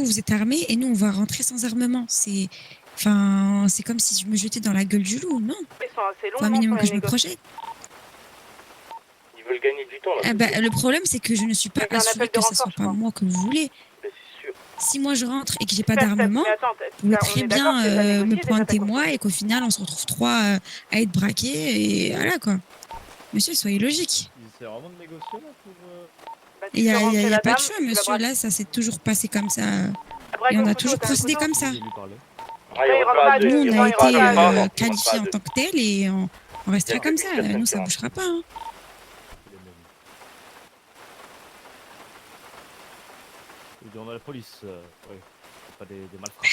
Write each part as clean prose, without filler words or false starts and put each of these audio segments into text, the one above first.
vous êtes armés et nous, on va rentrer sans armement. Enfin, c'est comme si je me jetais dans la gueule du loup, non? Ils sont assez longs, Faut un non, minimum sur que les je me négociations. projette. Ils veulent gagner du temps, là. Ah bah, le problème, c'est que je ne suis pas C'est un assurée appel de que ça renfort, soit je pas crois. moi que vous voulez. Mais c'est sûr. Si moi je rentre et que j'ai pas d'armement, Mais attends, vous pouvez on très est d'accord bien que t'as me négocié déjà pointer ta moi course. et qu'au final, on se retrouve trois à être braqués et voilà quoi. Monsieur, soyez logique. Ils essaient vraiment de négocier là pour. Bah, Il tu fais rentrer y la a pas de dame choix, et tu la monsieur. braques. Là, ça s'est toujours passé comme ça. Braque Et on au a couteau, toujours t'as un procédé couteau comme ça. Je lui parler. Ah, il rentre pas à deux. Nous, on Non, a il rentre été pas à deux. qualifiés en tant que tel et on restera Bien, comme c'est ça. une personne Nous, qui ça rentre. bougera pas. Hein. Les mêmes. Il demande à la police. Oui. Pas des malfrats.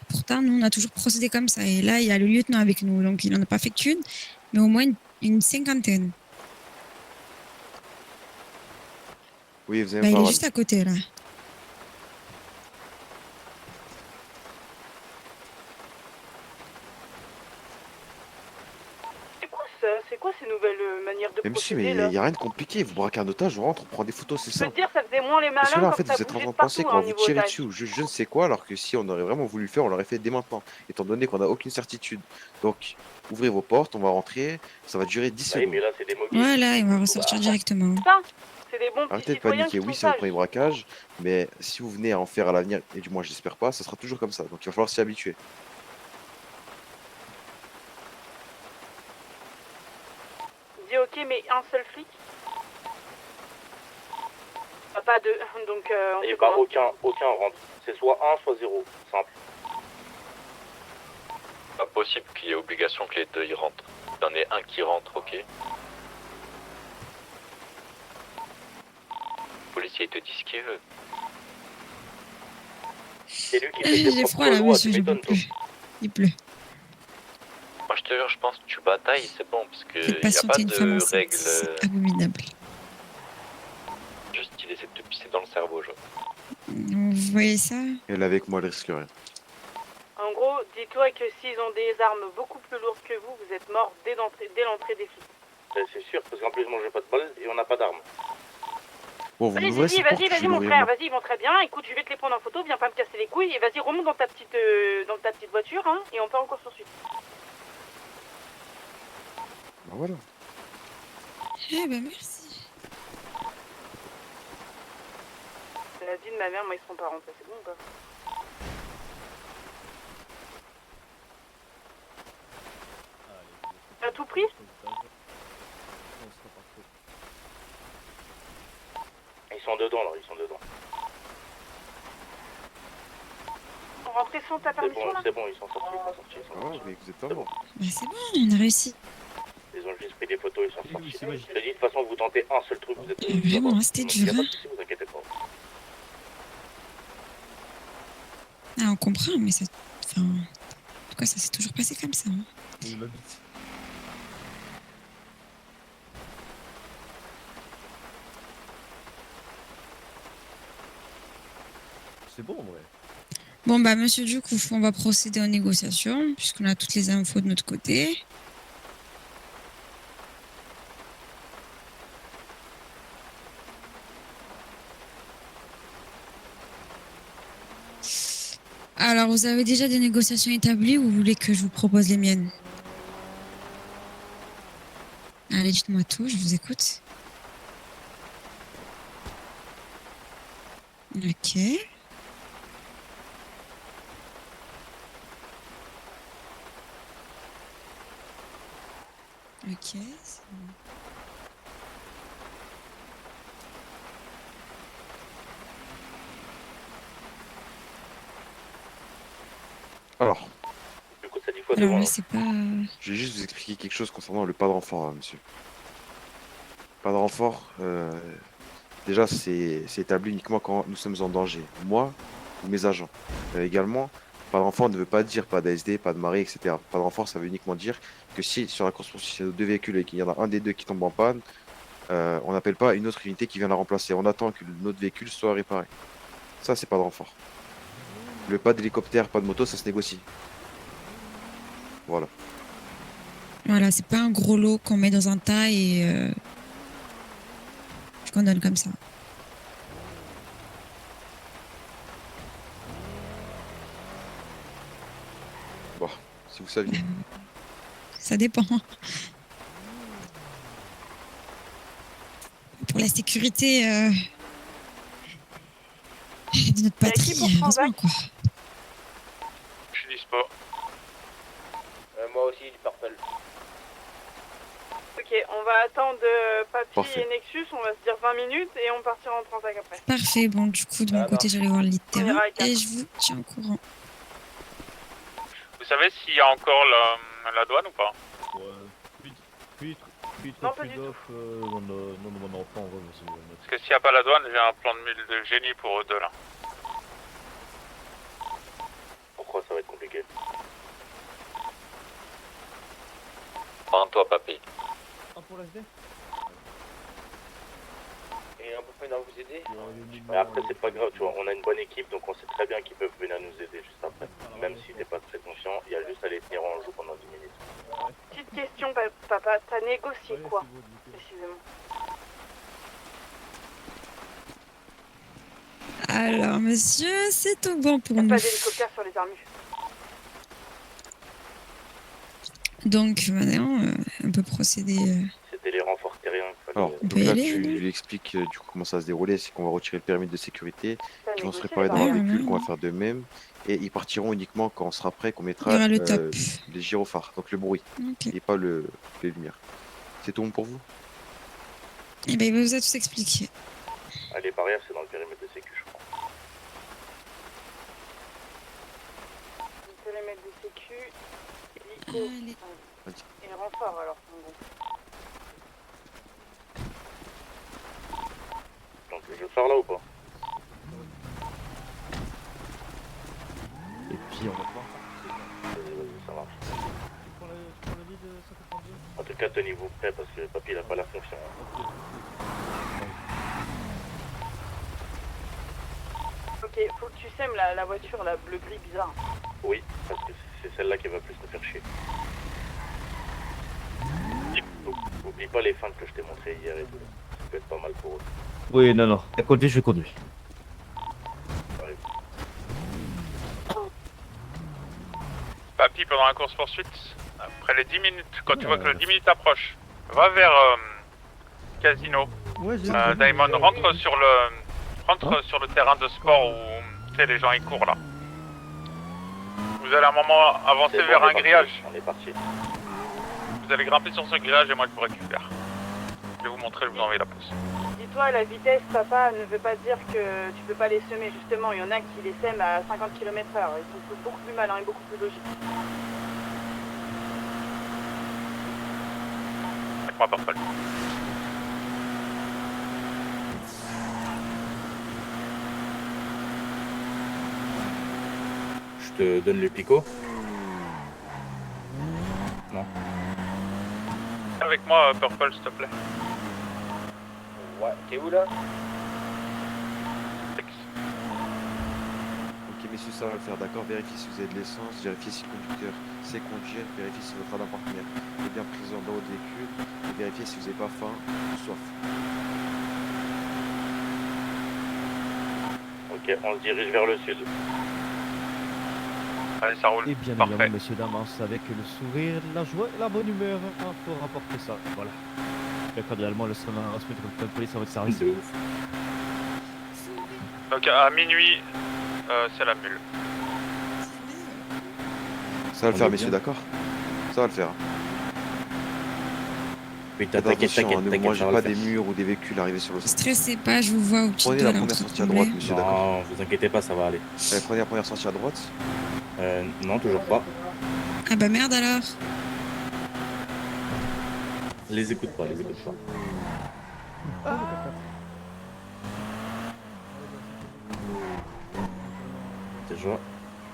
Pourtant, nous, on a toujours procédé comme ça. Et là, il y a le lieutenant avec nous. Donc, il n'en a pas fait qu'une, mais au moins une cinquantaine. Oui, vous avez Bah, il est parole. juste à côté, là. C'est quoi ces nouvelles manières de Mais monsieur, mais procéder il là? n'y a rien de compliqué. Vous braquez un otage, on rentre, on prend des photos, c'est Je peux ça. te dire, ça faisait moins les Parce que malins là, en comme fait, ça vous êtes en bougeait train de de penser partout qu'on au va vous niveau tirer otage. dessus ou je ne sais quoi, alors que si on aurait vraiment voulu le faire, on l'aurait fait dès maintenant, étant donné qu'on n'a aucune certitude. Donc, ouvrez vos portes, on va rentrer, ça va durer 10 Oui, secondes. mais là, c'est des mobiles. Voilà, il va ressortir directement. Ça, c'est des bons petits Arrêtez de citoyens paniquer, qui sont oui, c'est votre sages. premier braquage, mais si vous venez à en faire à l'avenir, et du moins j'espère pas, ça sera toujours comme ça. Donc il va falloir s'y habituer. Dis ok, mais un seul flic? Ah, pas deux, donc on Et fait pas comment? aucun rentre. C'est soit 1, soit 0. Simple. Pas possible qu'il y ait obligation que les deux y rentrent. Il y en ait un qui rentre, ok. Le policier il te dit ce qu'il veut. C'est lui qui fait ses J'ai propres froid là, lois, monsieur, tu je peux m'étonnes, toi. plus. Il pleut. Moi je te jure, je pense que tu batailles, c'est bon, parce que Faites y a pas patienter une femme de enceinte, règles. c'est abominable. Juste qu'il essaie de te pisser dans le cerveau, genre. Vous voyez ça? Elle est avec moi, elle risque rien. En gros, dis-toi que s'ils ont des armes beaucoup plus lourdes que vous, vous êtes mort dès l'entrée des flics. C'est sûr, parce qu'en plus, moi, j'ai pas de balles et on n'a pas d'armes. Bon, vous Vas-y, m'ouvrez cette porte, je vais mon l'ouvrir frère, moi. vas-y, ils vont très bien. Écoute, je vais te les prendre en photo, viens pas me casser les couilles et vas-y, remonte dans ta petite voiture, hein, et on part en course poursuite. Bah voilà. Eh ben merci. La vie de ma mère, moi, ils seront pas rentrés, c'est bon ou pas? T'as tout pris? Ils sont dedans, là, ils sont dedans. Ils sont rentrés sans ta permission, là? C'est bon, ils sont sortis, ils sont Ah, sortis. mais vous êtes pas mort. Bah, c'est bon, on a réussi. Ils ont juste pris des photos, ils sont Oui, sortis. c'est magique. Je te dis, de toute façon, vous tentez un seul truc, vous êtes Vraiment, là-bas. c'était Donc, y a dur, pas hein. de souci, vous inquiétez pas. Ah, on comprend, mais ça. Enfin. En tout cas, ça s'est toujours passé comme ça. Hein. Oui, même. C'est bon en vrai. Bon, bah, monsieur, du coup, on va procéder aux négociations, puisqu'on a toutes les infos de notre côté. Alors, vous avez déjà des négociations établies ou vous voulez que je vous propose les miennes? Allez, dites-moi tout, je vous écoute. Ok. Ok, c'est bon. Alors, Du coup, ça dit quoi Alors devant, là, là c'est pas. je vais juste vous expliquer quelque chose concernant le pas de renfort, monsieur. Pas de renfort, déjà, c'est établi uniquement quand nous sommes en danger. Moi ou mes agents. Également, pas de renfort ne veut pas dire pas d'ASD, pas de marée, etc. Pas de renfort, ça veut uniquement dire que si sur la course poursuite, il y a deux véhicules et qu'il y en a un des deux qui tombe en panne, on n'appelle pas une autre unité qui vient la remplacer. On attend que notre véhicule soit réparé. Ça, c'est pas de renfort. Le pas d'hélicoptère, pas de moto, ça se négocie. Voilà. Voilà, c'est pas un gros lot qu'on met dans un tas et qu'on donne comme ça. Bon, si vous saviez. Ça dépend. Pour la sécurité de notre Y a qui patrie, pour heureusement, Transac quoi. Je suis dispo. Moi aussi, du purple. Ok, on va attendre Papy Parfait. et Nexus, on va se dire 20 minutes et on partira en Transac après. Parfait. Bon, du coup, de mon côté, j'allais voir le lit de On ira terrain à quatre. et je vous tiens au courant. Vous savez s'il y a encore la douane ou pas? Non, pas du off, mon enfant, ouais, c'est Parce que s'il n'y a pas la douane, j'ai un plan de génie pour eux deux là. Pourquoi ça va être compliqué? Prends-toi, papy. Ah, pour l'SD? Et on peut venir vous aider? Mais après, c'est pas grave, tu vois, on a une bonne équipe, donc on sait très bien qu'ils peuvent venir nous aider juste après. Même si t'es pas très confiant, il y a juste à les tenir en joue pendant 10 minutes. Petite question, papa, t'as négocié quoi précisément? Alors, monsieur, c'est tout bon pour Pas nous. d'hélicoptère sur les armus. Donc, maintenant, on peut procéder. C'était les renforts terriens qu'il fallait... Alors, On donc peut y là, aller, tu là. lui expliques du coup comment ça va se dérouler, c'est qu'on va retirer le périmètre de sécurité, T'as qu'ils vont se négocié préparer dans les leur armes. véhicule, Ouais, qu'on va ouais. faire de même, et ils partiront uniquement quand on sera prêt, qu'on Il y mettra aura le top. les gyrophares, donc le bruit, Ok. et pas les lumières. C'est tout bon pour vous? Eh ben, il vous a tout expliqué. Ah, les barrières, c'est dans le périmètre de sécu, je crois. On peut les mettre de sécu, hélico Allez. et renfort alors. En gros. Donc je sors là ou pas? Et puis, on va voir. Vas-y, ça marche. Tu prends le lit de 182? En tout cas, tenez-vous prêts parce que Papy, il a pas la fonction. Hein. Ok, faut que tu sèmes la voiture, la bleu-gris bizarre. Oui, parce que c'est celle-là qui va plus nous faire chier. Oublie pas les feintes que je t'ai montrées hier et tout. Ça peut être pas mal pour eux. Oui, non. Conduis, je conduis. Allez. Papy, pendant la course-poursuite, après les 10 minutes, quand tu vois que les 10 minutes approchent, va vers Casino. Ouais, j'ai Diamond, rentre sur le terrain de sport où tu sais, les gens ils courent là. Vous allez à un moment avancer C'est bon, vers on est un parti, grillage. On est parti. Vous allez grimper sur ce grillage et moi je vous récupère. Je vais vous montrer, je vous envoyer la pousse. Dis-toi, la vitesse, papa, ne veut pas dire que tu peux pas les semer. Justement, il y en a qui les sèment à 50 km/h. Ils sont beaucoup plus malins et beaucoup plus logiques. Avec moi, Purple. Je te donne le picot. Avec moi, Purple, s'il te plaît. Ouais, t'es où là? Ok messieurs, ça va le faire, d'accord? Vérifiez si vous avez de l'essence, vérifiez si le conducteur sait conduire, vérifiez si votre radar partenaire est bien présent dans votre véhicule, et vérifiez si vous n'avez pas faim ou soif. Ok, on se dirige vers le sud. Allez, ça roule. Et bien Parfait. évidemment, monsieur Damas, avec le sourire, la joie et la bonne humeur, pour rapporter ça. Voilà. Très cordialement, le Summer Hospital de Police à votre service. De ouf. Donc à minuit, c'est la mule. Ça va le faire messieurs, d'accord? Ça va le faire. Putain, Faites attention, ne mangez pas des murs ou des véhicules arrivés sur le sol. Stressez pas, je vous vois au petit Prenez doigt la là en première train de sortie à droite trembler. monsieur, d'accord? Non, vous inquiétez pas, ça va aller. Prenez la première sortie à droite. Non, toujours pas. Ah bah merde alors. Les écoute pas, les écoute pas.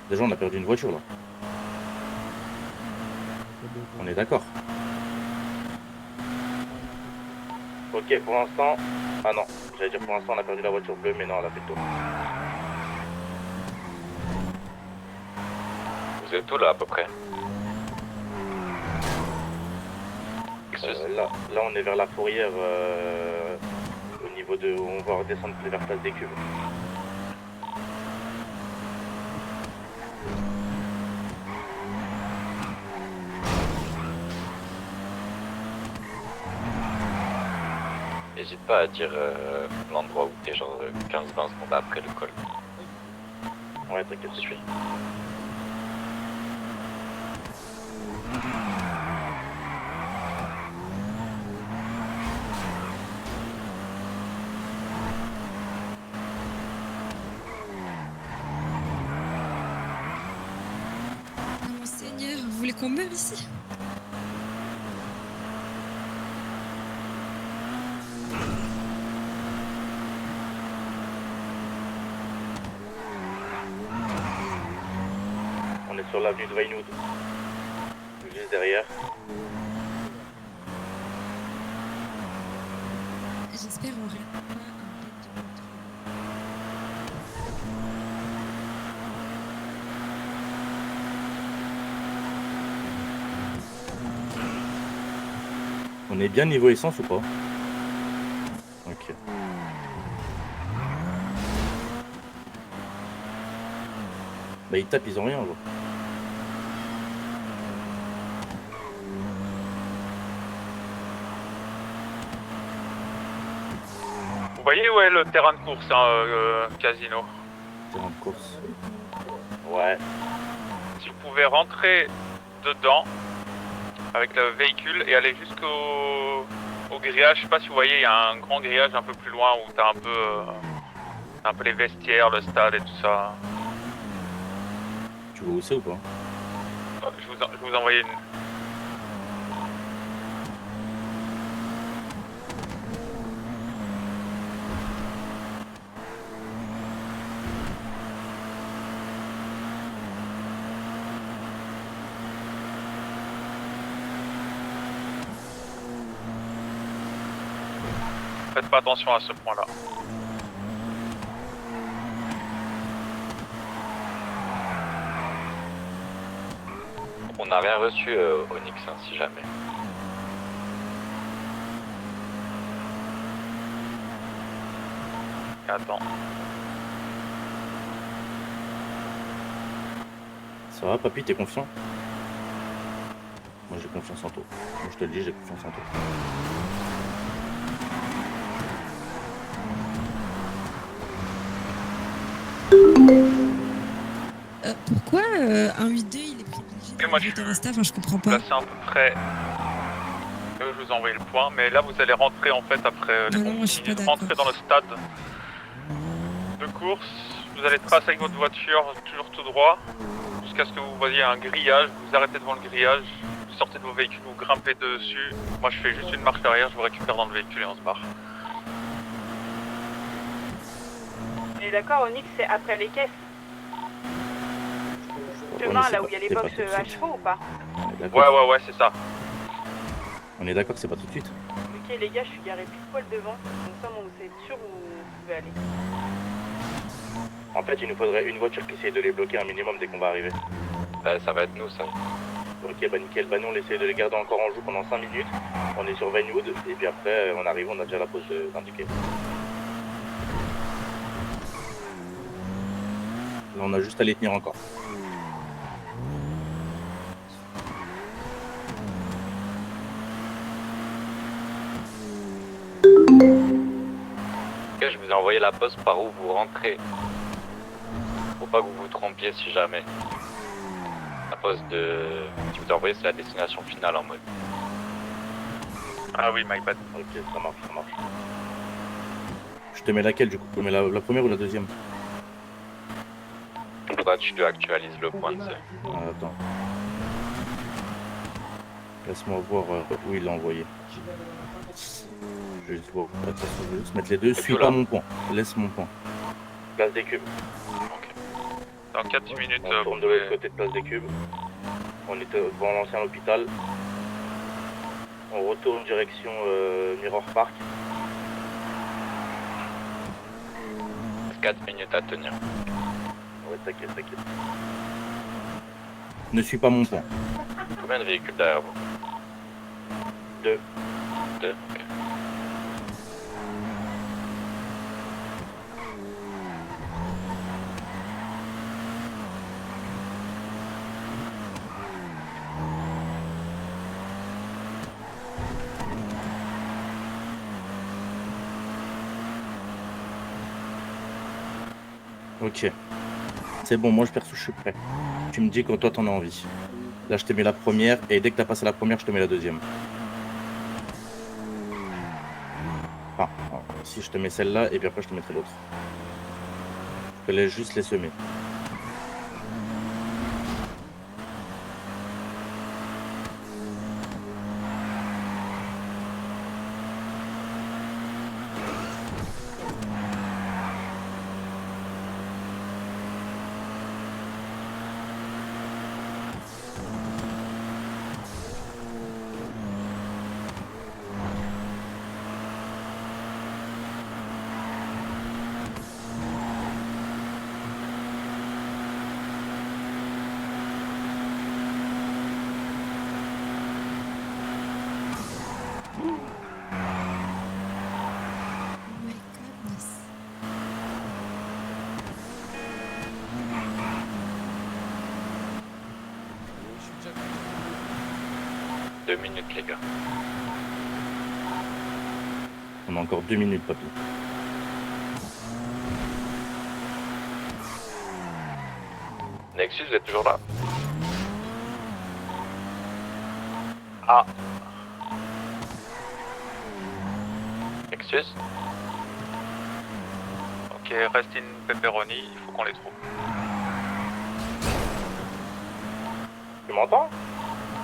Déjà, on a perdu une voiture là. On est d'accord. Ok, pour l'instant... Ah non, j'allais dire pour l'instant on a perdu la voiture bleue, mais non, elle a fait le tour. Vous êtes où là à peu près? Là, on est vers la fourrière, au niveau de... On va redescendre vers place des cubes. n'hésite pas à dire l'endroit où t'es, genre 15-20 secondes après le col. Ouais, t'inquiète, je suis. Oh mon Seigneur, vous voulez qu'on meure ici? On est sur l'avenue de Vinewood. Juste derrière. J'espère on rate pas un bête de contrôle. On est bien niveau essence ou pas? Ok. Bah ils tapent, ils ont rien, genre. Vous voyez où est le terrain de course, hein, Casino? Terrain de course. Ouais. Si vous pouvez rentrer dedans avec le véhicule et aller jusqu'au grillage, je sais pas si vous voyez, il y a un grand grillage un peu plus loin où t'as un peu les vestiaires, le stade et tout ça. Tu vois où c'est ou pas? Je vous envoyais une... Faites pas attention à ce point-là. On n'a rien reçu Onyx, hein, si jamais. Attends. Ça va, papy, t'es confiant? Moi j'ai confiance en toi. Moi je te le dis, j'ai confiance en toi. Pourquoi un 8-2 il est privilégié Et moi, dans je le suis Resta? Enfin, je comprends pas. Là c'est à peu près... Je vous envoie le point, mais là vous allez rentrer en fait après les Non, moi, je suis pas consignes, d'accord. rentrer dans le stade de course. Vous allez tracer avec votre voiture toujours tout droit jusqu'à ce que vous voyez un grillage. Vous arrêtez devant le grillage, vous sortez de vos véhicules, vous grimpez dessus. Moi je fais juste une marche arrière, je vous récupère dans le véhicule et on se barre. Et d'accord, Onyx, c'est après les caisses. Chemin, là où il y a les box à chevaux ou pas? Ouais, c'est ça. On est d'accord que c'est pas tout de suite. Ok, les gars, je suis garé pile poil devant. Donc ça, bon, vous êtes sûr où vous pouvez aller. En fait, il nous faudrait une voiture qui essaye de les bloquer un minimum dès qu'on va arriver. Ça va être nous, ça. Ok, bah nickel. Bah nous, on essaie de les garder encore en joue pendant 5 minutes. On est sur Vinewood. Et puis après, on arrive, on a déjà la pause indiquée. Là on a juste à les tenir encore. Ok, je vous ai envoyé la poste par où vous rentrez. Faut pas que vous vous trompiez si jamais. La poste de... Je vous ai envoyé, c'est la destination finale en mode. Ah oui, my bad. Ok, ça marche, ça marche. Je te mets laquelle du coup? Je te mets la première ou la deuxième? Faudra que tu actualises le point de Attends. Laisse-moi voir où il l'a envoyé. Je vais juste voir. Attention, je vais juste mettre les deux. Suis pas mon point. Laisse mon point. Place des cubes. Dans 4 minutes, On tourne de l'autre côté de Place des Cubes. On est devant l'ancien hôpital. On retourne direction Mirror Park. 4 minutes à tenir. Ouais, t'inquiète, t'inquiète. Ne suis pas mon point. Combien de véhicules derrière vous? 2. 2, ok. Ok. C'est bon, moi je perso, je suis prêt. Tu me dis quand toi t'en as envie. Là, je te mets la première, et dès que t'as passé la première, je te mets la deuxième. Enfin, si je te mets celle-là, et puis après je te mettrai l'autre. Je te laisse juste les semer. Oh my goodness. 2 minutes, les gars. On a encore 2 minutes, papy. Nexus, vous êtes toujours là? Ah. Nexus? Ok, reste une pepperoni, il faut qu'on les trouve. Tu m'entends?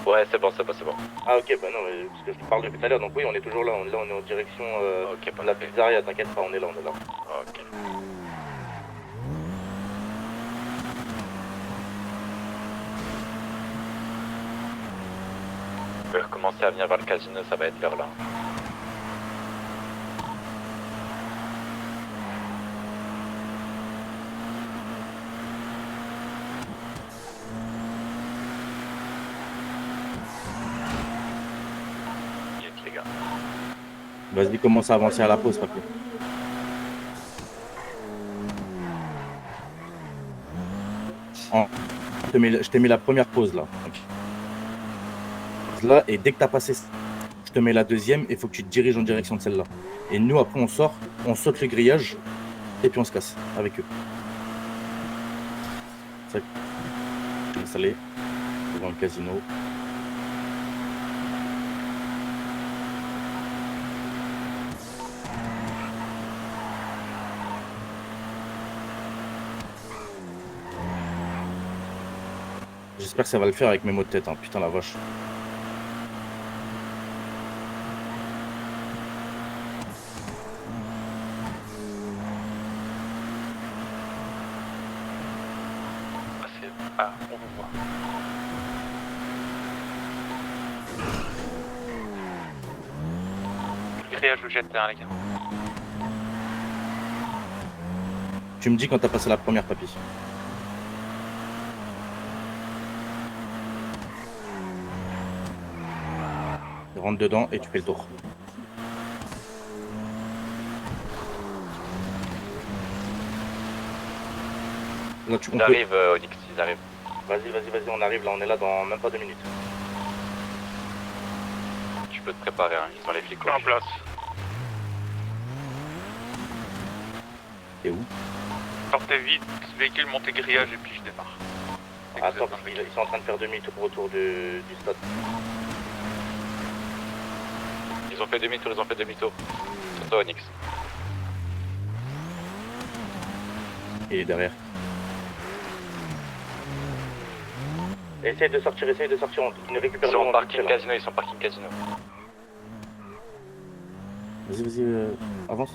Ouais, c'est bon, c'est bon, c'est bon. Ah ok, bah non, mais parce que je te parle depuis tout à l'heure, donc oui, on est toujours là, on est en direction Ok, de la pizzeria, t'inquiète pas, on est là, on est là. Ok. Je vais recommencer à venir vers le casino, ça va être vers là. Yes, les gars. Vas-y, commence à avancer à la pause, papy. Je t'ai mis la première pause là. Là, et dès que t'as passé, je te mets la deuxième et il faut que tu te diriges en direction de celle-là. Et nous, après, on sort, on saute le grillage et puis on se casse avec eux. Ça, je laisse aller devant le casino. J'espère que ça va le faire avec mes mots de tête, hein. Putain la vache. Ah, on vous voit. Le grillage le jette derrière, les gars. Tu me dis quand t'as passé la première, papy. Rentre dedans et tu fais le tour. Là, Ils arrivent, Onyx, ils arrivent. Vas-y, on arrive là, on est là dans même pas 2 minutes. Tu peux te préparer, hein. Ils ont les flics. En place. Et où? Sortez vite, véhicule, montez grillage et puis je démarre. Dès que vous Attends, êtes dans parce le qu'ils sont en train de faire demi-tour autour du stade. Ils ont fait demi-tour, C'est toi, Onyx. Il est derrière. Essaye de sortir, on ne récupère Ils sont parking casino, ils sont parking casino. Vas-y, avance.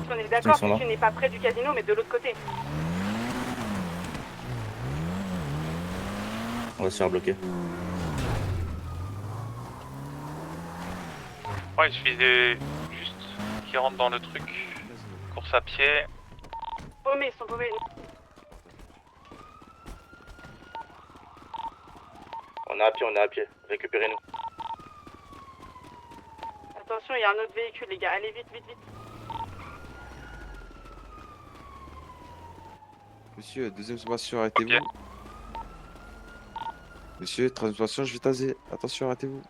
On est d'accord Ils sont là. que tu n'es pas près du casino, mais de l'autre côté. On va se faire bloquer. Ouais, il suffisait juste qu'ils rentrent dans le truc. Course à pied. Paumés, ils sont paumés. On est à pied, récupérez-nous. Attention, il y a un autre véhicule, les gars. Allez vite, vite, vite. Monsieur, deuxième sommation, arrêtez-vous. Ok. Monsieur, troisième sommation, je vais taser. Attention, arrêtez-vous.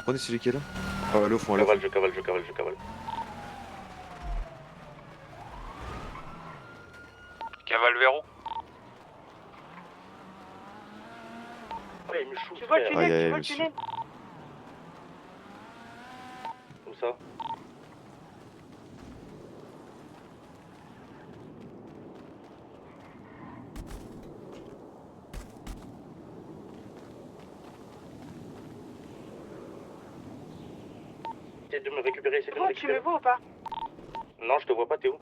Prenez celui qui est là. Allez au fond, Je allez au fond. cavale, je cavale. Cavale vers où? Ouais, il me shoot, Tu vois le frère. tunnel, Aïe, aïe, tu vois le monsieur. tunnel. Où ça? Essaye de me récupérer, essaye de me Gros, tu me récupérer. vois ou pas? Non, je te vois pas, t'es où?